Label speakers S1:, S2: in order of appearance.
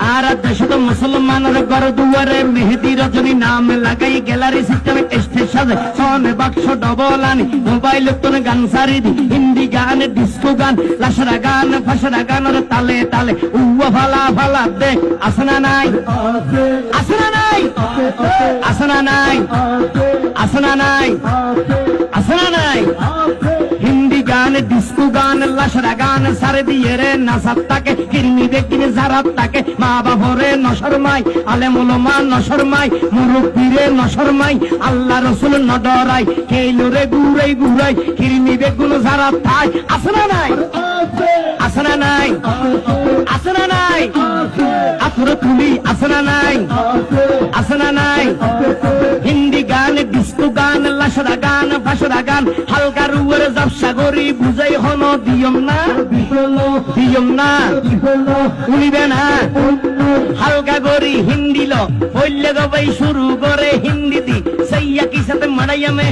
S1: আর দেশ তো মুসলমানের ঘর দুয়ারে মেহেদি রজনী নাম লাগাই গ্যালারি সিস্টেমে স্টেজ সাজে সনে বাক্স ডবল আনি মোবাইল তোর গান সারি দি হিন্দি গান ডিস্কো গান লাশরা গান ফাশরা গানের তালে তালে উয়া ফালা ফালা দে আসনা নাই আসনা নাই আসনা নাই আসনা নাই আসনা নাই হিন্দি গান ডিস্কো গান লাশরা গান সারে দিয়ে রে নাসাত তাকে কিরমি বেকিনে জারাত তাকে মা বাবরে নশরমাই আলেম উলামা নশরমাই মুরব্বিরে নশরমাই আল্লাহ রাসূল নডরাই কেইলো রে গুরাই গুরাই কিরমি বেগুন জারাত তাই আসনা নাই আসনা নাই আসনা নাই আতর তুলি আসনা নাই আসনা নাই হিন্দি গান ডিস্কো গান লাশরা গান ফাশরা গান হালকা রুয়ের ব্যবসা করি বুঝাই হন দিয়ম না উনিবে না হালকা করি হিন্দি লো হইলে গবাই শুরু করে হিন্দি দি সাইয়া কি সাথে মারাইয়ামে